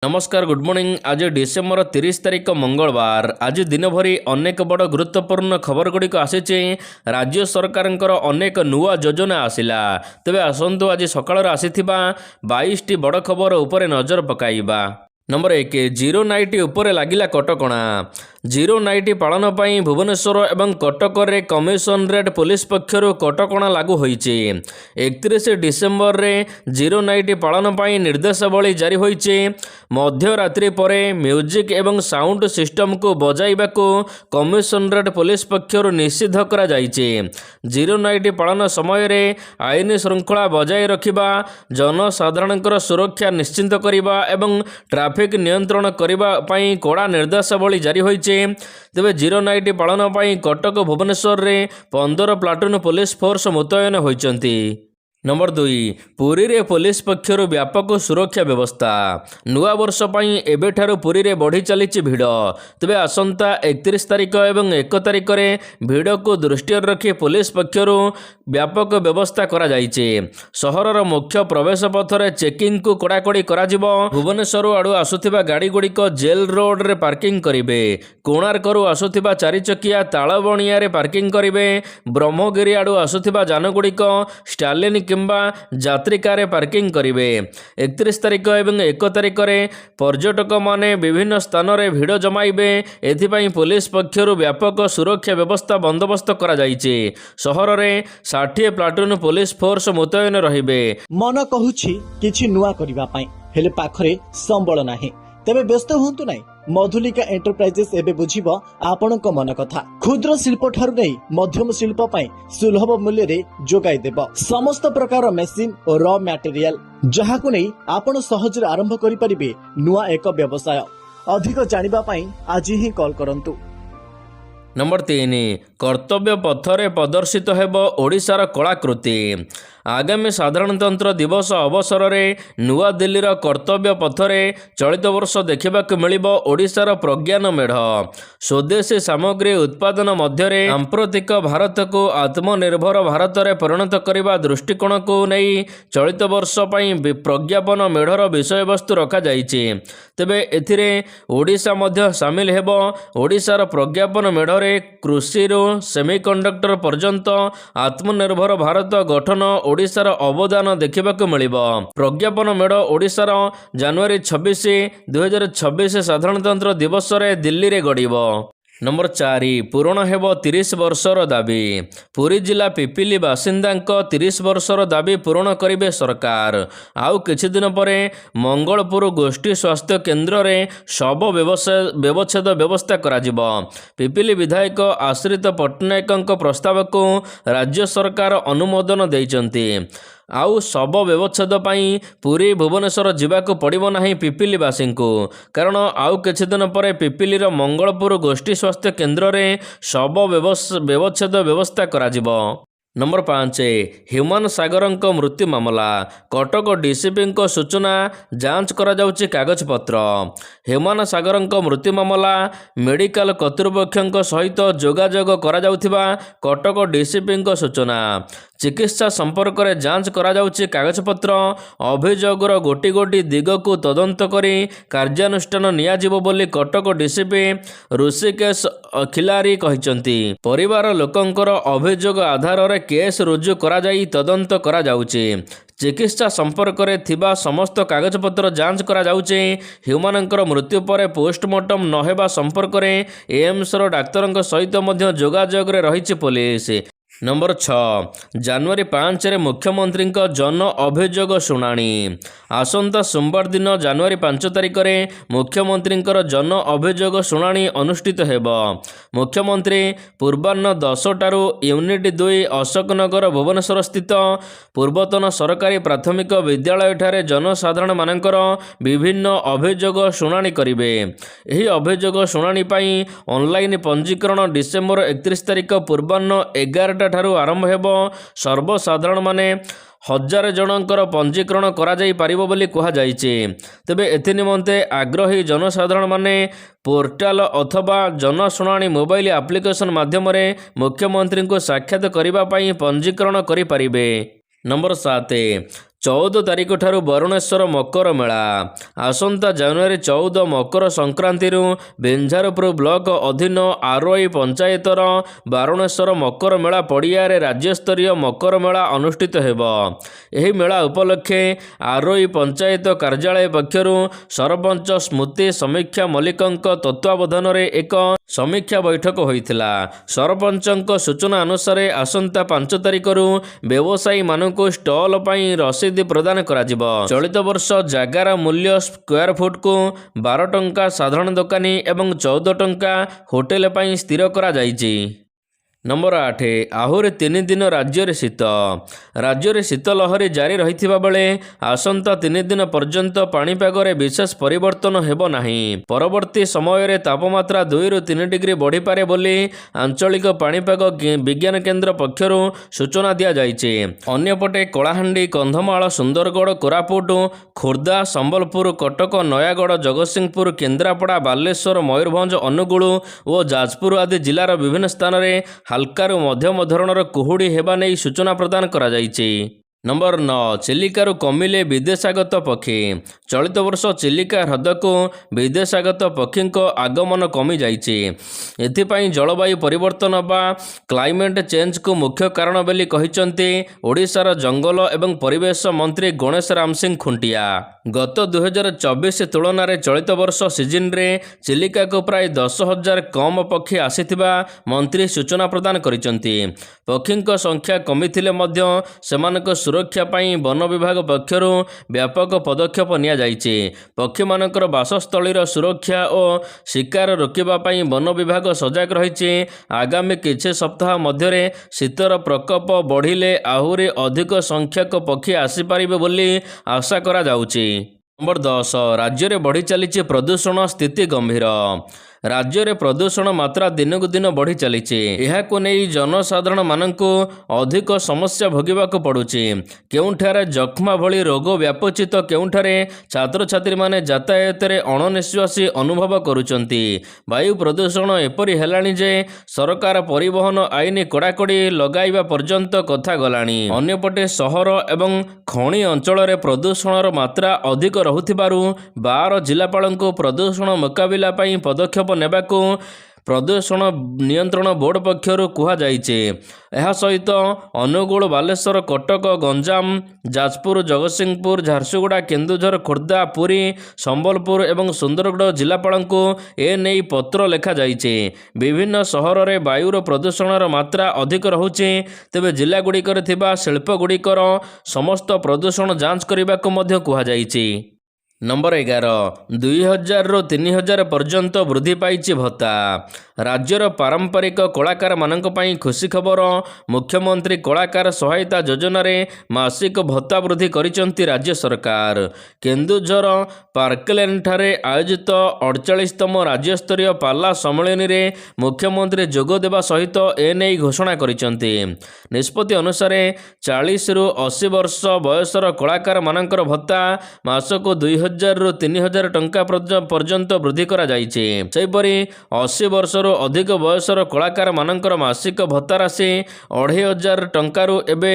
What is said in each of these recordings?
नमस्कार good morning. आज December 30 तारिख मंगलवार। आज दिन भरी अनेक बड़ गुरुत्वपूर्ण खबर गुड़िक आसी। राज्य सरकार अनेक नुआ योजना आसला। तेबे आसतु आज सकाळ आसी 22 बड़ खबर उपर नजर पकाइबा। नंबर 1 जीरो नाइट उपरे लागिला कटकणा। जीरो नाइट पालन पर भुवनेश्वर एवं कटक रे कमिशनरेट पुलिस पक्षर कटकणा लागू होईचे। 31 डिसेम्बर रे जीरो नाइट पालन पर निर्देशावली जारी होईचे। मध्यरात्रि परे म्यूजिक एवं साउंड सिस्टम को बजाइबा को कमिशनरेट पुलिस पक्षर निषिद्ध करा जाइचे। जीरो नाइट पालन समय रे आईन श्रृंखला बजाय रखिबा, जनसाधारणकर सुरक्षा निश्चिंत करिबा एवं ट्रैफिक नियंत्रण करिबा पई कड़ा निर्देशावली जारी होईचे। तेबे जीरो नाइट पालन पई कटक भुवनेश्वर रे 15 प्लाटून पुलिस फोर्स मुतयन होइचंती। नंबर 2 पुरी रे पुलिस पक्षर व्यापक सुरक्षा व्यवस्था। नुआ वर्ष पई एबेठारु पुरी रे बढ़ी चलीची भिड़। तेबे आसंता 31 तारिख एवं 1 तारिख रे भिड़ को दृष्टि रखी पुलिस पक्षर व्यापक व्यवस्था करा जाइचे। सहरर मुख्य प्रवेश पथ रे चेकिंग को कड़ाकड़ी करा जिवो। भुवनेश्वर आडू आसुथिबा गाड़ी गुड़िक जेल रोड रे पार्किंग करिवे। कोणार्करू आसुथिबा 4 चकिया तालबणिया रे पार्किंग करिवे। ब्रह्मगिरी आडू आसुथिबा जान गुड़िक स्टालिन किंबा यात्रिकारे पार्किंग करिवे। 31 तारिख एवं 1 तारिख रे पर्यटक माने विभिन्न स्थान रे भिड़ जमाइबे। एथिपाई पुलिस पक्षर व्यापक सुरक्षा व्यवस्था बंदोबस्त करा जाइचे। सहर रे 60 प्लाटून पुलिस फोर्स मुतयन रहिबे। मन कहूछि किछि नुआ करिबा पई हेले पाखरे संबळ नाही। तेबे व्यस्त हुंतु नाही। मधुलिका एंटरप्राइजेस एबे बुझिबो आपनक मन कथा। क्षुद्र शिल्प ठारु नै मध्यम शिल्प पई सुलभ मूल्य रे जोगाई देबो। समस्त प्रकार मेसिन और रॉ मटेरियल जहाकु नै आपण सहज आरंभ करि परिबे नुआ एक व्यवसाय। अधिक जानिबा पई आज ही कॉल करंतु। नंबर 3 कर्तव्य पथरे प्रदर्शित हेब ओडिशार कलाकृति। आगामी साधारणतंत्र दिवस अवसर में नुआ दिल्लीर कर्तव्य पथरे चलित वर्ष देखा मिलिबो ओडिशार प्रज्ञान मेढ़। स्वदेशी सामग्री उत्पादन मध्य सांप्रतिक भारत को आत्मनिर्भर भारत में परिणत करने दृष्टिकोण को नहीं चलित वर्ष पई प्रज्ञापन मेढ़र विषय वस्तु रखा जाइछि। तेबे एथिरे ओडिशा मध्य सामिल हेबो। ओडिशार प्रज्ञापन मेढ़रे कृषि सेमीकंडक्टर पर्यंत आत्मनिर्भर भारत गठन ओडिशार अवदान देखा मिलिबो। प्रज्ञापन मेढ़ ओडिशार जनवरी 26, 2026 साधारणतंत्र दिवस रे दिल्ली रे गड़िबो। नंबर 4 पूरण हेब 30 वर्षर दाबी। पुरी जिला पिपिली बासिंदा 30 वर्षर दाबी पूरण करिवे सरकार। आउ किछि दिन परे मंगलपुर गोष्ठी स्वास्थ्य केन्द्र रे शव व्यवच्छेद व्यवस्था करा जिवो। पिपिली विधायक आश्रित पट्टनायक प्रस्ताव को राज्य सरकार अनुमोदन देइचंती। आउ शव व्यवच्छेद पाई पुरी भुवनेश्वर जीवाको पड़िबो नाही पिपिलीवासी को। कारण आउ किछि दिन परे पिपिलीर मंगलपुर गोष्ठी स्वास्थ्य केन्द्र रे शव व्यवच्छेद व्यवस्था करा जिवो। नंबर 5 ह्यूमान सागरंक मृत्यु मामला। कटक डीसीपी सूचना जांच करा जाउची कागजपत्र। ह्यूमान सागरंक मृत्यु मामला मेडिकल कर्तृपक्षों सहित जोगाजोग करा जाउथिबा कटक डीसीपी सूचना। चिकित्सा संपर्क में जांच करा जाउची कागजपत्र। अभियोगर गोटी गोटी दिग को तदंत करी कार्यानुष्ठान नियाजिबो बोली कटक डीसीपी ऋषिकेश अखिलारी कहिसंती। परिवार लोकंकर अभियोग आधार रे केस रुजु करा जाई तदंत करा जाउची। चिकित्सा संपर्क में थिबा समस्त कागजपत्र जांच करा जाउची। ह्यूमानंकर मृत्यु पर पोस्टमार्टम नहेबा संपर्क में एम्स रो डाक्तरंक सहित मध्य जोगाजोग रे रहिछि पुलिस। नंबर 6 जनवरी 5 रे मुख्यमंत्री जन अभियोग शुणाणी। आसंता सोमवार दिन जनवरी 5 तारिख रे मुख्यमंत्री जन अभियोग शुणाणी अनुष्ठित हेब। मुख्यमंत्री पूर्वाह्न 10 टारू यूनिट 2 अशोकनगर भुवनेश्वर स्थित पूर्वतन सरकारी प्राथमिक विद्यालय ठारे जनसाधारण मानकर विभिन्न अभियोग शुणाणी करिवे। एही अभियोग शुणाणी पई ऑनलाइन पंजीकरण डिसेम्बर 31 तारिख पूर्वाह्न 11 ठारू आरंभ हेबो। सर्वसाधारण माने 1000 जनकर पंजीकरण करा जाई पारिबो बोली कहा जाइछि। तेबे एथि निमंते आग्रही जनसाधारण माने पोर्टाल अथवा जनशुणाणी मोबाइल एप्लिकेशन माध्यम रे मुख्यमंत्री को साक्षात करिबा पई पंजीकरण करि पारिबे। नंबर 7 14 ତାରିଖଠାରୁ ବରୁଣେଶ୍ୱର ମକର ମେଳା। ଆସନ୍ତା ଜାନୁଆରୀ 14 ମକର ସଂକ୍ରାନ୍ତିରୁ ବେଞ୍ଝାରପୁର ବ୍ଲକ ଅଧୀନ ଆରୋଇ ପଞ୍ଚାୟତର ବାରୁଣେଶ୍ୱର ମକର ମେଳା ପଡ଼ିଆରେ ରାଜ୍ୟସ୍ତରୀୟ ମକର ମେଳା ଅନୁଷ୍ଠିତ ହେବ। ଏହି ମେଳା ଉପଲକ୍ଷେ ଆରୋଇ ପଞ୍ଚାୟତ କାର୍ଯ୍ୟାଳୟ ପକ୍ଷରୁ ସରପଞ୍ଚ ସ୍ମୃତି ସମୀକ୍ଷା ମଲ୍ଲିକଙ୍କ ତତ୍ତ୍ୱାବଧାନରେ ଏକ ସମୀକ୍ଷା ବୈଠକ ହୋଇଥିଲା। ସରପଞ୍ଚଙ୍କ ସୂଚନା ଅନୁସାରେ ଆସନ୍ତା 5 ତାରିଖରୁ ବ୍ୟବସାୟୀମାନଙ୍କୁ ଷ୍ଟଲ ପାଇଁ ରସିଦ ପ୍ରଦାନ କରାଯିବ। ଚଳିତ ବର୍ଷ ଜାଗାର ମୂଲ୍ୟ ସ୍କୋୟାର ଫୁଟକୁ 12 ଟଙ୍କା ସାଧାରଣ ଦୋକାନୀ ଏବଂ 14 ଟଙ୍କା ହୋଟେଲ ପାଇଁ ସ୍ଥିର କରାଯାଇଛି। ନମ୍ବର 8 ଆହୁରି 3 ଦିନ ରାଜ୍ୟରେ ଶୀତ। ରାଜ୍ୟରେ ଶୀତ ଲହରୀ ଜାରି ରହିଥିବା ବେଳେ ଆସନ୍ତା 3 ଦିନ ପର୍ଯ୍ୟନ୍ତ ପାଣିପାଗରେ ବିଶେଷ ପରିବର୍ତ୍ତନ ହେବ ନାହିଁ। ପରବର୍ତ୍ତୀ ସମୟରେ ତାପମାତ୍ରା 2 ରୁ 3 ଡିଗ୍ରୀ ବଢ଼ିପାରେ ବୋଲି ଆଞ୍ଚଳିକ ପାଣିପାଗ ବିଜ୍ଞାନ କେନ୍ଦ୍ର ପକ୍ଷରୁ ସୂଚନା ଦିଆଯାଇଛି। ଅନ୍ୟପଟେ କଳାହାଣ୍ଡି, କନ୍ଧମାଳ, ସୁନ୍ଦରଗଡ଼, କୋରାପୁଟ, ଖୋର୍ଦ୍ଧା, ସମ୍ବଲପୁର, କଟକ, ନୟାଗଡ଼, ଜଗତସିଂହପୁର, କେନ୍ଦ୍ରାପଡ଼ା, ବାଲେଶ୍ୱର, ମୟୂରଭଞ୍ଜ, ଅନୁଗୁଳ ଓ ଯାଜପୁର ଆଦି ଜିଲ୍ଲାର ବିଭିନ୍ନ ସ୍ଥାନରେ ହାଲକାରୁ ମଧ୍ୟମ ଧରଣର କୁହୁଡ଼ି ହେବା ନେଇ ସୂଚନା ପ୍ରଦାନ କରାଯାଇଛି। ନମ୍ବର 9 ଚିଲିକାରୁ କମିଲେ ବିଦେଶାଗତ ପକ୍ଷୀ। ଚଳିତ ବର୍ଷ ଚିଲିକା ହ୍ରଦକୁ ବିଦେଶାଗତ ପକ୍ଷୀଙ୍କ ଆଗମନ କମିଯାଇଛି। ଏଥିପାଇଁ ଜଳବାୟୁ ପରିବର୍ତ୍ତନ ବା କ୍ଲାଇମେଟ୍ ଚେଞ୍ଜକୁ ମୁଖ୍ୟ କାରଣ ବୋଲି କହିଛନ୍ତି ଓଡ଼ିଶାର ଜଙ୍ଗଲ ଏବଂ ପରିବେଶ ମନ୍ତ୍ରୀ ଗଣେଶ ରାମ ସିଂ ଖୁଣ୍ଟିଆ। ଗତ 2024 ତୁଳନାରେ ଚଳିତ ବର୍ଷ ସିଜନରେ ଚିଲିକାକୁ ପ୍ରାୟ 10,000 କମ୍ ପକ୍ଷୀ ଆସିଥିବା ମନ୍ତ୍ରୀ ସୂଚନା ପ୍ରଦାନ କରିଛନ୍ତି। ପକ୍ଷୀଙ୍କ ସଂଖ୍ୟା କମିଥିଲେ ମଧ୍ୟ ସେମାନଙ୍କ ସୁରକ୍ଷା ପାଇଁ ବନ ବିଭାଗ ପକ୍ଷରୁ ବ୍ୟାପକ ପଦକ୍ଷେପ ନିଆଯାଇଛି। ପକ୍ଷୀମାନଙ୍କର ବାସସ୍ଥଳୀର ସୁରକ୍ଷା ଓ ଶିକାର ରୋକିବା ପାଇଁ ବନ ବିଭାଗ ସଜାଗ ରହିଛି। ଆଗାମୀ କିଛି ସପ୍ତାହ ମଧ୍ୟରେ ଶୀତର ପ୍ରକୋପ ବଢ଼ିଲେ ଆହୁରି ଅଧିକ ସଂଖ୍ୟକ ପକ୍ଷୀ ଆସିପାରିବେ ବୋଲି ଆଶା କରାଯାଉଛି। ନମ୍ବର 10 ରାଜ୍ୟରେ ବଢ଼ି ଚାଲିଛି ପ୍ରଦୂଷଣ, ସ୍ଥିତି ଗମ୍ଭୀର। ରାଜ୍ୟରେ ପ୍ରଦୂଷଣ ମାତ୍ରା ଦିନକୁ ଦିନ ବଢ଼ି ଚାଲିଛି। ଏହାକୁ ନେଇ ଜନସାଧାରଣମାନଙ୍କୁ ଅଧିକ ସମସ୍ୟା ଭୋଗିବାକୁ ପଡ଼ୁଛି। କେଉଁଠାରେ ଯକ୍ଷ୍ମା ଭଳି ରୋଗ ବ୍ୟାପୁଛି ତ କେଉଁଠାରେ ଛାତ୍ରଛାତ୍ରୀମାନେ ଯାତାୟାତରେ ଅଣନିଶ୍ୱାସୀ ଅନୁଭବ କରୁଛନ୍ତି। ବାୟୁ ପ୍ରଦୂଷଣ ଏପରି ହେଲାଣି ଯେ ସରକାର ପରିବହନ ଆଇନ କଡ଼ାକଡ଼ି ଲଗାଇବା ପର୍ଯ୍ୟନ୍ତ କଥା ଗଲାଣି। ଅନ୍ୟପଟେ ସହର ଏବଂ ଖଣି ଅଞ୍ଚଳରେ ପ୍ରଦୂଷଣର ମାତ୍ରା ଅଧିକ ରହୁଥିବାରୁ 12 ଜିଲ୍ଲାପାଳଙ୍କୁ ପ୍ରଦୂଷଣ ମୁକାବିଲା ପାଇଁ ପଦକ୍ଷେପ ନେବାକୁ ପ୍ରଦୂଷଣ ନିୟନ୍ତ୍ରଣ ବୋର୍ଡ ପକ୍ଷରୁ କୁହାଯାଇଛି। ଏହା ସହିତ ଅନୁଗୁଳ, ବାଲେଶ୍ୱର, କଟକ, ଗଞ୍ଜାମ, ଯାଜପୁର, ଜଗତସିଂହପୁର, ଝାରସୁଗୁଡ଼ା, କେନ୍ଦୁଝର, ଖୋର୍ଦ୍ଧା, ପୁରୀ, ସମ୍ବଲପୁର ଏବଂ ସୁନ୍ଦରଗଡ଼ ଜିଲ୍ଲାପାଳଙ୍କୁ ଏନେଇ ପତ୍ର ଲେଖାଯାଇଛି। ବିଭିନ୍ନ ସହରରେ ବାୟୁର ପ୍ରଦୂଷଣର ମାତ୍ରା ଅଧିକ ରହୁଛି। ତେବେ ଜିଲ୍ଲାଗୁଡ଼ିକରେ ଥିବା ଶିଳ୍ପଗୁଡ଼ିକର ସମସ୍ତ ପ୍ରଦୂଷଣ ଯାଞ୍ଚ କରିବାକୁ ମଧ୍ୟ କୁହାଯାଇଛି। ନମ୍ବର 11 2,000 ରୁ 3,000 ପର୍ଯ୍ୟନ୍ତ ବୃଦ୍ଧି ପାଇଛି ଭତ୍ତା। ରାଜ୍ୟର ପାରମ୍ପରିକ କଳାକାରମାନଙ୍କ ପାଇଁ ଖୁସି ଖବର। ମୁଖ୍ୟମନ୍ତ୍ରୀ କଳାକାର ସହାୟତା ଯୋଜନାରେ ମାସିକ ଭତ୍ତା ବୃଦ୍ଧି କରିଛନ୍ତି ରାଜ୍ୟ ସରକାର। କେନ୍ଦୁଝର ପାର୍କଲେନ୍ଠାରେ ଆୟୋଜିତ 48ତମ ରାଜ୍ୟସ୍ତରୀୟ ପାଲା ସମ୍ମିଳନୀରେ ମୁଖ୍ୟମନ୍ତ୍ରୀ ଯୋଗ ଦେବା ସହିତ ଏନେଇ ଘୋଷଣା କରିଛନ୍ତି। ନିଷ୍ପତ୍ତି ଅନୁସାରେ 40 ରୁ 80 ବର୍ଷ ବୟସର କଳାକାରମାନଙ୍କର ଭତ୍ତା ମାସକୁ 2,000 ରୁ 3,000 ଟଙ୍କା ପର୍ଯ୍ୟନ୍ତ ବୃଦ୍ଧି କରାଯାଇଛି। ସେହିପରି 80 ବର୍ଷରୁ ଅଧିକ ବୟସର କଳାକାରମାନଙ୍କର ମାସିକ ଭତ୍ତା ରାଶି 2,500 ଟଙ୍କାରୁ ଏବେ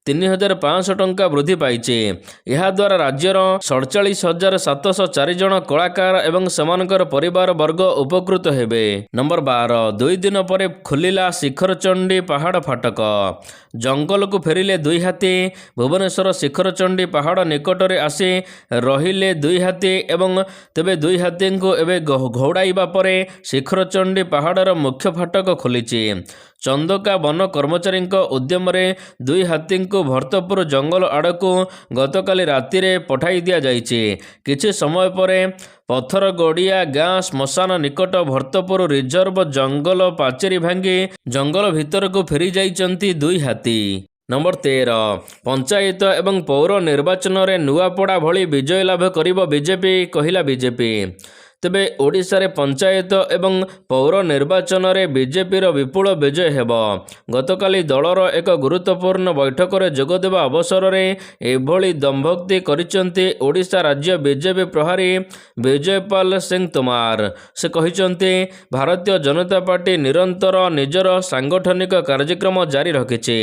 3,500 ଟଙ୍କା ବୃଦ୍ଧି ପାଇଛି। ଏହାଦ୍ୱାରା ରାଜ୍ୟର 47,704 ଜଣ କଳାକାର ଏବଂ ସେମାନଙ୍କର ପରିବାର ବର୍ଗ ଉପକୃତ ହେବେ। ନମ୍ବର 12 2 ଦିନ ପରେ ଖୋଲିଲା ଶିଖରଚଣ୍ଡୀ ପାହାଡ଼ ଫାଟକ। ଜଙ୍ଗଲକୁ ଫେରିଲେ 2 ହାତୀ। ଭୁବନେଶ୍ୱର ଶିଖରଚଣ୍ଡୀ ପାହାଡ଼ ନିକଟରେ ଆସି ରହିଲେ 2 ହାତୀ ଏବଂ ତେବେ 2 ହାତୀଙ୍କୁ ଏବେ ଘଉଡ଼ାଇବା ପରେ ଶିଖରଚଣ୍ଡୀ ପାହାଡ଼ର ମୁଖ୍ୟ ଫାଟକ ଖୋଲିଛି। ଚନ୍ଦକା ବନ କର୍ମଚାରୀଙ୍କ ଉଦ୍ୟମରେ 2 ହାତୀଙ୍କୁ ଭରତପୁର ଜଙ୍ଗଲ ଆଡ଼କୁ ଗତକାଲି ରାତିରେ ପଠାଇ ଦିଆଯାଇଛି। କିଛି ସମୟ ପରେ ପଥରଗଡ଼ିଆ ଗାଁ ଶ୍ମଶାନ ନିକଟ ଭରତପୁର ରିଜର୍ଭ ଜଙ୍ଗଲ ପାଚେରୀ ଭାଙ୍ଗି ଜଙ୍ଗଲ ଭିତରକୁ ଫେରି ଯାଇଛନ୍ତି 2 ହାତୀ। ନମ୍ବର 13 ପଞ୍ଚାୟତ ଏବଂ ପୌର ନିର୍ବାଚନରେ ନୂଆପଡ଼ା ଭଳି ବିଜୟ ଲାଭ କରିବ ବିଜେପି, କହିଲା ବିଜେପି। ତେବେ ଓଡ଼ିଶାରେ ପଞ୍ଚାୟତ ଏବଂ ପୌର ନିର୍ବାଚନରେ ବିଜେପିର ବିପୁଳ ବିଜୟ ହେବ। ଗତକାଲି ଦଳର ଏକ ଗୁରୁତ୍ୱପୂର୍ଣ୍ଣ ବୈଠକରେ ଯୋଗଦେବା ଅବସରରେ ଏଭଳି ଦମ୍ଭୋକ୍ତି କରିଛନ୍ତି ଓଡ଼ିଶା ରାଜ୍ୟ ବିଜେପି ପ୍ରଭାରୀ ବିଜୟପାଲ ସିଂ ତୋମାର। ସେ କହିଛନ୍ତି, ଭାରତୀୟ ଜନତା ପାର୍ଟି ନିରନ୍ତର ନିଜର ସାଂଗଠନିକ କାର୍ଯ୍ୟକ୍ରମ ଜାରି ରଖିଛି।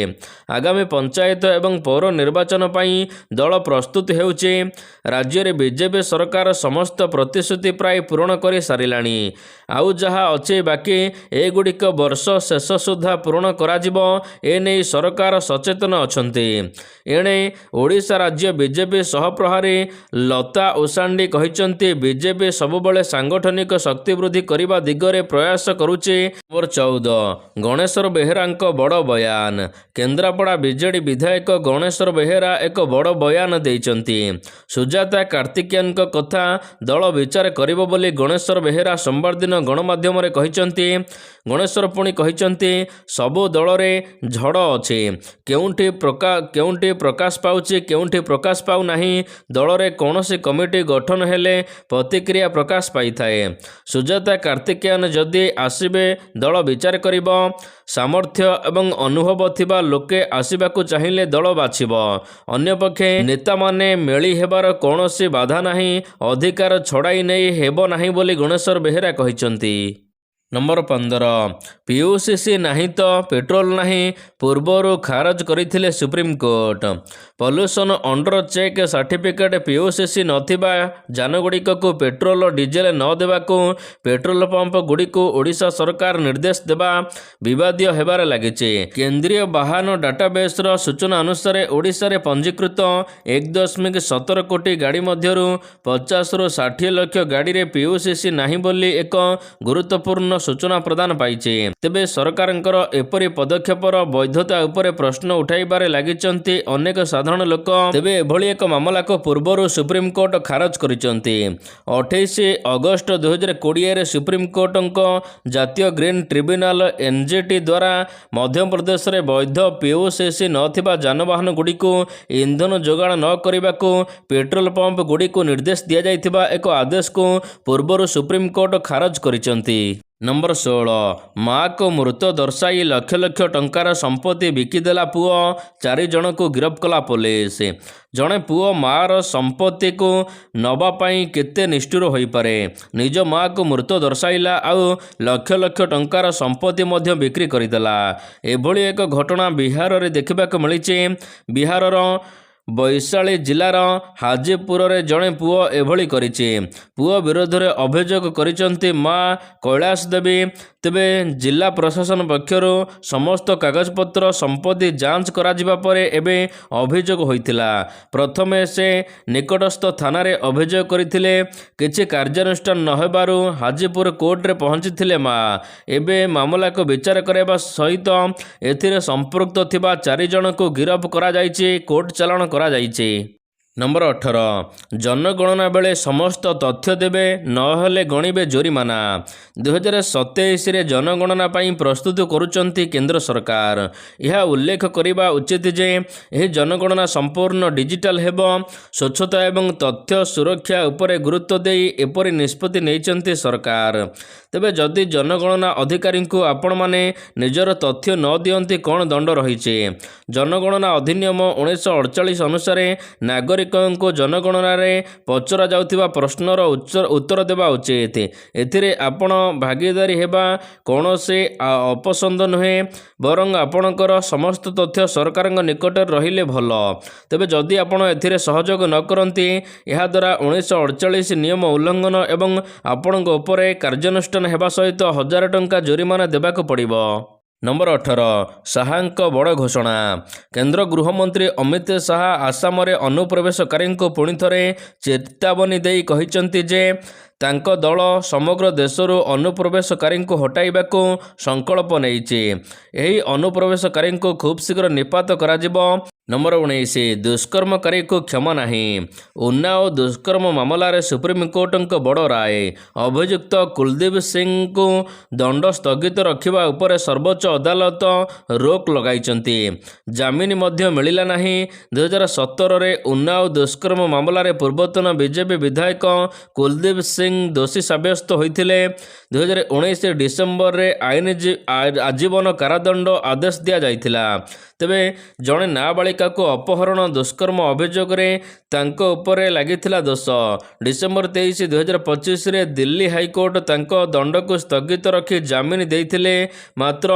ଆଗାମୀ ପଞ୍ଚାୟତ ଏବଂ ପୌର ନିର୍ବାଚନ ପାଇଁ ଦଳ ପ୍ରସ୍ତୁତ ହେଉଛି। ରାଜ୍ୟରେ ବିଜେପି ସରକାର ସମସ୍ତ ପ୍ରତିଶ୍ରୁତି ପ୍ରାୟ ପୂରଣ କରି ସାରିଲାଣି। ଆଉ ଯାହା ଅଛି ବାକି ଏଗୁଡ଼ିକ ବର୍ଷ ଶେଷ ସୁଦ୍ଧା ପୂରଣ କରାଯିବ। ଏନେଇ ସରକାର ସଚେତନ ଅଛନ୍ତି। ଏଣେ ଓଡ଼ିଶା ରାଜ୍ୟ ବିଜେପି ସହପ୍ରଭାରୀ ଲତା ଉସାଣ୍ଡି କହିଛନ୍ତି, ବିଜେପି ସବୁବେଳେ ସାଂଗଠନିକ ଶକ୍ତି ବୃଦ୍ଧି କରିବା ଦିଗରେ ପ୍ରୟାସ କରୁଛି। ନମ୍ବର 14 ଗଣେଶ୍ୱର ବେହେରାଙ୍କ ବଡ଼ ବୟାନ। କେନ୍ଦ୍ରାପଡ଼ା ବିଜେଡି ବିଧାୟକ ଗଣେଶ୍ୱର ବେହେରା ଏକ ବଡ଼ ବୟାନ ଦେଇଛନ୍ତି। ସୁଜାତା କାର୍ତ୍ତିକେୟନଙ୍କ କଥା ଦଳ ବିଚାର କରିବ ବୋଲି ଗଣେଶ୍ୱର ବେହେରା ସୋମବାର ଦିନ ଗଣମାଧ୍ୟମରେ କହିଛନ୍ତି। ଗଣେଶ୍ୱର ପୁଣି କହିଛନ୍ତି, ସବୁ ଦଳରେ ଝଡ଼ ଅଛି। କେଉଁଠି ପ୍ରକାଶ ପାଉଛି, କେଉଁଠି ପ୍ରକାଶ ପାଉନାହିଁ। ଦଳରେ କୌଣସି କମିଟି ଗଠନ ହେଲେ ପ୍ରତିକ୍ରିୟା ପ୍ରକାଶ ପାଇଥାଏ। ସୁଜାତା କାର୍ତ୍ତିକେୟନ ଯଦି ଆସିବେ ଦଳ ବିଚାର କରିବ। ସାମର୍ଥ୍ୟ ଏବଂ ଅନୁଭବ ଥିବା ଲୋକେ ଆସିବାକୁ ଚାହିଁଲେ ଦଳ ବାଛିବ। ଅନ୍ୟପକ୍ଷେ ନେତାମାନେ ମେଳି ହେବାର କୌଣସି ବାଧା ନାହିଁ। ଅଧିକାର ଛଡ଼ାଇ ନେଇ ହେବ ନାହିଁ ବୋଲି ଗଣେଶ୍ୱର ବେହେରା କହିଛନ୍ତି। ନମ୍ବର 15 ପିୟୁସିସି ନାହିଁ ତ ପେଟ୍ରୋଲ ନାହିଁ, ପୂର୍ବରୁ ଖାରଜ କରିଥିଲେ supreme court. Pollution under check certificate PUCC ନଥିବା ଯାନଗୁଡ଼ିକକୁ ପେଟ୍ରୋଲ ଡିଜେଲ ନ ଦେବାକୁ ପେଟ୍ରୋଲ ପମ୍ପଗୁଡ଼ିକୁ ଓଡ଼ିଶା ସରକାର ନିର୍ଦ୍ଦେଶ ଦେବା ବିବାଦୀୟ ହେବାରେ ଲାଗିଛି। କେନ୍ଦ୍ରୀୟ ବାହନ ଡାଟାବେସ୍ର ସୂଚନା ଅନୁସାରେ ଓଡ଼ିଶାରେ ପଞ୍ଜୀକୃତ 1.17 କୋଟି ଗାଡ଼ି ମଧ୍ୟରୁ 50ରୁ 60 ଲକ୍ଷ ଗାଡ଼ିରେ ପିୟୁସିସି ନାହିଁ ବୋଲି ଏକ ଗୁରୁତ୍ୱପୂର୍ଣ୍ଣ ସୂଚନା ପ୍ରଦାନ ପାଇଛି। ତେବେ ସରକାରଙ୍କର ଏପରି ପଦକ୍ଷେପର ବୈଧତା ଉପରେ ପ୍ରଶ୍ନ ଉଠାଇବାରେ ଲାଗିଛନ୍ତି ଅନେକ ସାଧାରଣ ଲୋକ। ତେବେ ଏଭଳି ଏକ ମାମଲାକୁ ପୂର୍ବରୁ ସୁପ୍ରିମକୋର୍ଟ ଖାରଜ କରିଛନ୍ତି। 28 ଅଗଷ୍ଟ 2020ରେ ସୁପ୍ରିମକୋର୍ଟଙ୍କ ଜାତୀୟ ଗ୍ରୀନ୍ ଟ୍ରିବ୍ୟୁନାଲ NGT ଦ୍ୱାରା ମଧ୍ୟପ୍ରଦେଶରେ ବୈଧ ପିୟୁସିସି ନଥିବା ଯାନବାହନଗୁଡ଼ିକୁ ଇନ୍ଧନ ଯୋଗାଣ ନ କରିବାକୁ ପେଟ୍ରୋଲ ପମ୍ପଗୁଡ଼ିକୁ ନିର୍ଦ୍ଦେଶ ଦିଆଯାଇଥିବା ଏକ ଆଦେଶକୁ ପୂର୍ବରୁ ସୁପ୍ରିମକୋର୍ଟ ଖାରଜ କରିଛନ୍ତି। ନମ୍ବର 16 ମାଆକୁ ମୃତ ଦର୍ଶାଇ ଲକ୍ଷ ଲକ୍ଷ ଟଙ୍କାର ସମ୍ପତ୍ତି ବିକିଦେଲା ପୁଅ, 4 ଜଣଙ୍କୁ ଗିରଫ କଲା ପୋଲିସ। ଜଣେ ପୁଅ ମାଆର ସମ୍ପତ୍ତିକୁ ନେବା ପାଇଁ କେତେ ନିଷ୍ଠୁର ହୋଇପାରେ। ନିଜ ମାଆକୁ ମୃତ ଦର୍ଶାଇଲା, ଆଉ ଲକ୍ଷ ଲକ୍ଷ ଟଙ୍କାର ସମ୍ପତ୍ତି ମଧ୍ୟ ବିକ୍ରି କରିଦେଲା। ଏଭଳି ଏକ ଘଟଣା ବିହାରରେ ଦେଖିବାକୁ ମିଳିଛି। ବିହାରର ବୈଶାଳୀ ଜିଲ୍ଲାର ହାଜିପୁରରେ ଜଣେ ପୁଅ ଏଭଳି କରିଛି। ପୁଅ ବିରୋଧରେ ଅଭିଯୋଗ କରିଛନ୍ତି ମା କୈଳାସ ଦେବୀ। ତେବେ ଜିଲ୍ଲା ପ୍ରଶାସନ ପକ୍ଷରୁ ସମସ୍ତ କାଗଜପତ୍ର ସମ୍ପତ୍ତି ଯାଞ୍ଚ କରାଯିବା ପରେ ଏବେ ଅଭିଯୋଗ ହୋଇଥିଲା। ପ୍ରଥମେ ସେ ନିକଟସ୍ଥ ଥାନାରେ ଅଭିଯୋଗ କରିଥିଲେ। କିଛି କାର୍ଯ୍ୟାନୁଷ୍ଠାନ ନ ହେବାରୁ ହାଜିପୁର କୋର୍ଟରେ ପହଞ୍ଚିଥିଲେ ମା। ଏବେ ମାମଲାକୁ ବିଚାର କରାଇବା ସହିତ ଏଥିରେ ସମ୍ପୃକ୍ତ ଥିବା 4 ଜଣଙ୍କୁ ଗିରଫ କରାଯାଇଛି, କୋର୍ଟ ଚାଲାଣ କରାଯାଇଛି। ନମ୍ବର 18 ଜନଗଣନା ବେଳେ ସମସ୍ତ ତଥ୍ୟ ଦେବେ, ନହେଲେ ଗଣିବେ ଜୋରିମାନା। 2027ରେ ଜନଗଣନା ପାଇଁ ପ୍ରସ୍ତୁତ କରୁଛନ୍ତି କେନ୍ଦ୍ର ସରକାର। ଏହା ଉଲ୍ଲେଖ କରିବା ଉଚିତ ଯେ ଏହି ଜନଗଣନା ସମ୍ପୂର୍ଣ୍ଣ ଡିଜିଟାଲ ହେବ। ସ୍ୱଚ୍ଛତା ଏବଂ ତଥ୍ୟ ସୁରକ୍ଷା ଉପରେ ଗୁରୁତ୍ୱ ଦେଇ ଏପରି ନିଷ୍ପତ୍ତି ନେଇଛନ୍ତି ସରକାର। ତେବେ ଯଦି ଜନଗଣନା ଅଧିକାରୀଙ୍କୁ ଆପଣମାନେ ନିଜର ତଥ୍ୟ ନ ଦିଅନ୍ତି କ'ଣ ଦଣ୍ଡ ରହିଛି? ଜନଗଣନା ଅଧିନିୟମ 1948 ଅନୁସାରେ ନାଗରିକଙ୍କୁ ଜନଗଣନାରେ ପଚରା ଯାଉଥିବା ପ୍ରଶ୍ନର ଉତ୍ତର ଦେବା ଉଚିତ। ଏଥିରେ ଆପଣ ଭାଗୀଦାରୀ ହେବା କୌଣସି ଅପସନ୍ଦ ନୁହେଁ, ବରଂ ଆପଣଙ୍କର ସମସ୍ତ ତଥ୍ୟ ସରକାରଙ୍କ ନିକଟରେ ରହିଲେ ଭଲ। ତେବେ ଯଦି ଆପଣ ଏଥିରେ ସହଯୋଗ ନ କରନ୍ତି, ଏହାଦ୍ୱାରା 1948 ନିୟମ ଉଲ୍ଲଂଘନ ଏବଂ ଆପଣଙ୍କ ଉପରେ କାର୍ଯ୍ୟାନୁଷ୍ଠାନ ହେବା ସହିତ 1000 ଟଙ୍କା ଜୋରିମାନା ଦେବାକୁ ପଡ଼ିବ। ନମ୍ବର 18 ଶାହାଙ୍କ ବଡ଼ ଘୋଷଣା। କେନ୍ଦ୍ର ଗୃହମନ୍ତ୍ରୀ ଅମିତ ଶାହା ଆସାମରେ ଅନୁପ୍ରବେଶକାରୀଙ୍କୁ ପୁଣି ଥରେ ଚେତାବନୀ ଦେଇ କହିଛନ୍ତି ଯେ ତାଙ୍କ ଦଳ ସମଗ୍ର ଦେଶରୁ ଅନୁପ୍ରବେଶକାରୀଙ୍କୁ ହଟାଇବାକୁ ସଂକଳ୍ପ ନେଇଛି। ଏହି ଅନୁପ୍ରବେଶକାରୀଙ୍କୁ ଖୁବ୍ ଶୀଘ୍ର ନିପାତ କରାଯିବ। ନମ୍ବର 19 ଦୁଷ୍କର୍ମକାରୀକୁ କ୍ଷମା ନାହିଁ। ଉନ୍ନାଓ ଦୁଷ୍କର୍ମ ମାମଲାରେ ସୁପ୍ରିମକୋର୍ଟଙ୍କ ବଡ଼ ରାୟ। ଅଭିଯୁକ୍ତ କୁଲଦୀପ ସିଂଙ୍କୁ ଦଣ୍ଡ ସ୍ଥଗିତ ରଖିବା ଉପରେ ସର୍ବୋଚ୍ଚ ଅଦାଲତ ରୋକ ଲଗାଇଛନ୍ତି। ଜାମିନ ମଧ୍ୟ ମିଳିଲା ନାହିଁ। 2017ରେ ଉନ୍ନାଓ ଦୁଷ୍କର୍ମ ମାମଲାରେ ପୂର୍ବତନ ବିଜେପି ବିଧାୟକ କୁଲଦୀପ ସିଂ ଦୋଷୀ ସାବ୍ୟସ୍ତ ହୋଇଥିଲେ। 2019 ଡିସେମ୍ବରରେ ଆଜୀବନ କାରାଦଣ୍ଡ ଆଦେଶ ଦିଆଯାଇଥିଲା। ତେବେ ଜଣେ ନାବାଳିକାକୁ ଅପହରଣ ଦୁଷ୍କର୍ମ ଅଭିଯୋଗରେ ତାଙ୍କ ଉପରେ ଲାଗିଥିଲା ଦୋଷ। ଡିସେମ୍ବର 23, 2025ରେ ଦିଲ୍ଲୀ ହାଇକୋର୍ଟ ତାଙ୍କ ଦଣ୍ଡକୁ ସ୍ଥଗିତ ରଖି ଜାମିନ ଦେଇଥିଲେ। ମାତ୍ର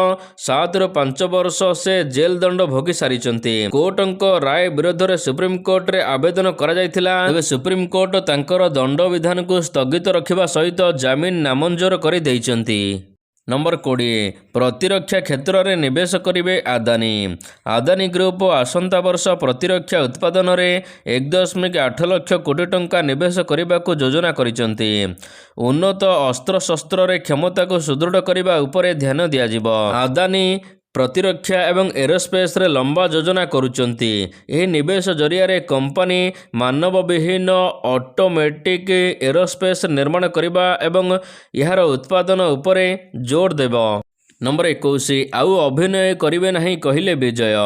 7ରୁ 5 ବର୍ଷ ସେ ଜେଲ୍ ଦଣ୍ଡ ଭୋଗି ସାରିଛନ୍ତି। କୋର୍ଟଙ୍କ ରାୟ ବିରୋଧରେ ସୁପ୍ରିମକୋର୍ଟରେ ଆବେଦନ କରାଯାଇଥିଲା। ତେବେ ସୁପ୍ରିମକୋର୍ଟ ତାଙ୍କର ଦଣ୍ଡ ବିଧାନକୁ ସ୍ଥଗିତ ରଖିବା ସହିତ ଜାମିନ ନାମଞ୍ଜୁର କରିଦେଇଛନ୍ତି। ନମ୍ବର 20 ପ୍ରତିରକ୍ଷା କ୍ଷେତ୍ରରେ ନିବେଶ କରିବେ ଆଦାନୀ। ଆଦାନୀ ଗ୍ରୁପ ଆସନ୍ତା ବର୍ଷ ପ୍ରତିରକ୍ଷା ଉତ୍ପାଦନରେ 1.8 ଲକ୍ଷ କୋଟି ଟଙ୍କା ନିବେଶ କରିବାକୁ ଯୋଜନା କରିଛନ୍ତି। ଉନ୍ନତ ଅସ୍ତ୍ରଶସ୍ତ୍ରରେ କ୍ଷମତାକୁ ସୁଦୃଢ଼ କରିବା ଉପରେ ଧ୍ୟାନ ଦିଆଯିବ। ଆଦାନୀ ପ୍ରତିରକ୍ଷା ଏବଂ ଏରୋସ୍ପେସ୍ରେ ଲମ୍ବା ଯୋଜନା କରୁଛନ୍ତି। ଏହି ନିବେଶ ଜରିଆରେ କମ୍ପାନୀ ମାନବବିହୀନ ଅଟୋମେଟିକ୍ ଏରୋସ୍ପେସ୍ ନିର୍ମାଣ କରିବା ଏବଂ ଏହାର ଉତ୍ପାଦନ ଉପରେ ଜୋର ଦେବ। ନମ୍ବର 21 ଆଉ ଅଭିନୟ କରିବେ ନାହିଁ କହିଲେ ବିଜୟ।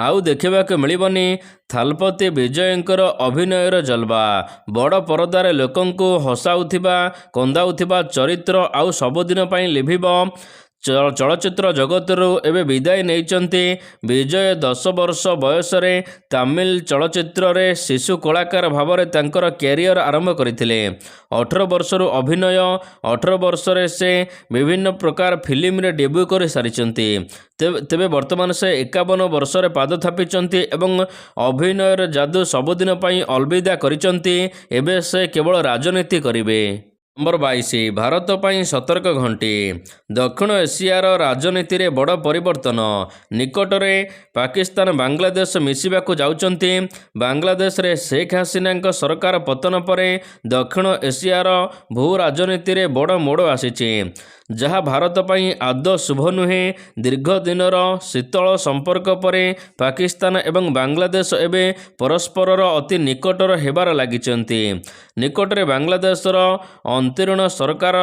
ଆଉ ଦେଖିବାକୁ ମିଳିବନି ଥାଲପତି ବିଜୟଙ୍କର ଅଭିନୟର ଜଲବା। ବଡ଼ ପରଦାରେ ଲୋକଙ୍କୁ ହସାଉଥିବା କନ୍ଦାଉଥିବା ଚରିତ୍ର ଆଉ ସବୁଦିନ ପାଇଁ ଲିଭିବ। ଚଳଚ୍ଚିତ୍ର ଜଗତରୁ ଏବେ ବିଦାୟ ନେଇଛନ୍ତି ବିଜୟ। 10 ବର୍ଷ ବୟସରେ ତାମିଲ ଚଳଚ୍ଚିତ୍ରରେ ଶିଶୁ କଳାକାର ଭାବରେ ତାଙ୍କର କ୍ୟାରିୟର ଆରମ୍ଭ କରିଥିଲେ। 18 ବର୍ଷରୁ ଅଭିନୟ। 18 ବର୍ଷରେ ସେ ବିଭିନ୍ନ ପ୍ରକାର ଫିଲ୍ମରେ ଡେବ୍ୟୁ କରି ସାରିଛନ୍ତି। ତେବେ ବର୍ତ୍ତମାନ ସେ 51 ବର୍ଷରେ ପାଦ ଥାପିଛନ୍ତି ଏବଂ ଅଭିନୟର ଯାଦୁ ସବୁଦିନ ପାଇଁ ଅଲବିଦା କରିଛନ୍ତି। ଏବେ ସେ କେବଳ ରାଜନୀତି କରିବେ। ନମ୍ବର 22 ଭାରତ ପାଇଁ ସତର୍କ ଘଣ୍ଟି। ଦକ୍ଷିଣ ଏସିଆର ରାଜନୀତିରେ ବଡ଼ ପରିବର୍ତ୍ତନ। ନିକଟରେ ପାକିସ୍ତାନ ବାଂଲାଦେଶ ମିଶିବାକୁ ଯାଉଛନ୍ତି। ବାଂଲାଦେଶରେ ଶେଖ୍ ହାସିନାଙ୍କ ସରକାର ପତନ ପରେ ଦକ୍ଷିଣ ଏସିଆର ଭୂ ରାଜନୀତିରେ ବଡ଼ ମୋଡ଼ ଆସିଛି, ଯାହା ଭାରତ ପାଇଁ ଆଦୌ ଶୁଭ ନୁହେଁ। ଦୀର୍ଘ ଦିନର ଶୀତଳ ସମ୍ପର୍କ ପରେ ପାକିସ୍ତାନ ଏବଂ ବାଂଲାଦେଶ ଏବେ ପରସ୍ପରର ଅତି ନିକଟର ହେବାର ଲାଗିଛନ୍ତି। ନିକଟରେ ବାଂଲାଦେଶର ଅନ୍ତରୀଣ ସରକାର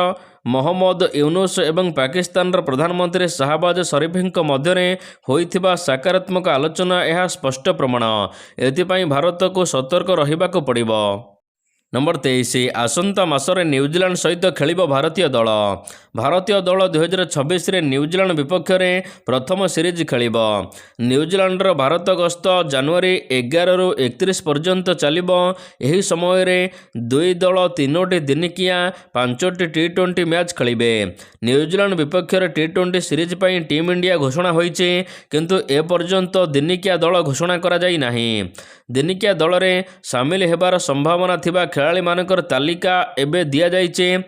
ମହମ୍ମଦ ୟୁନୁସ୍ ଏବଂ ପାକିସ୍ତାନର ପ୍ରଧାନମନ୍ତ୍ରୀ ଶାହବାଜ ଶରୀଫଙ୍କ ମଧ୍ୟରେ ହୋଇଥିବା ସକାରାତ୍ମକ ଆଲୋଚନା ଏହା ସ୍ପଷ୍ଟ ପ୍ରମାଣ। ଏଥିପାଇଁ ଭାରତକୁ ସତର୍କ ରହିବାକୁ ପଡ଼ିବ। ନମ୍ବର 23 ଆସନ୍ତା ମାସରେ ନ୍ୟୁଜିଲାଣ୍ଡ ସହିତ ଖେଳିବ ଭାରତୀୟ ଦଳ। ଭାରତୀୟ ଦଳ 2026ରେ ନ୍ୟୁଜିଲାଣ୍ଡ ବିପକ୍ଷରେ ପ୍ରଥମ ସିରିଜ୍ ଖେଳିବ। ନ୍ୟୁଜିଲାଣ୍ଡର ଭାରତ ଗସ୍ତ ଜାନୁଆରୀ 11ରୁ 31 ପର୍ଯ୍ୟନ୍ତ ଚାଲିବ। ଏହି ସମୟରେ ଦୁଇ ଦଳ 3ଟି ଦିନିକିଆ 5ଟି ଟି20 ମ୍ୟାଚ୍ ଖେଳିବେ। ନ୍ୟୁଜିଲାଣ୍ଡ ବିପକ୍ଷରେ ଟି20 ସିରିଜ୍ ପାଇଁ ଟିମ୍ ଇଣ୍ଡିଆ ଘୋଷଣା ହୋଇଛି, କିନ୍ତୁ ଏପର୍ଯ୍ୟନ୍ତ ଦିନିକିଆ ଦଳ ଘୋଷଣା କରାଯାଇ ନାହିଁ। ଦିନିକିଆ ଦଳରେ ସାମିଲ ହେବାର ସମ୍ଭାବନା ଥିବା ଖେଳାଳିମାନଙ୍କର ତାଲିକା ଏବେ ଦିଆଯାଇଛି।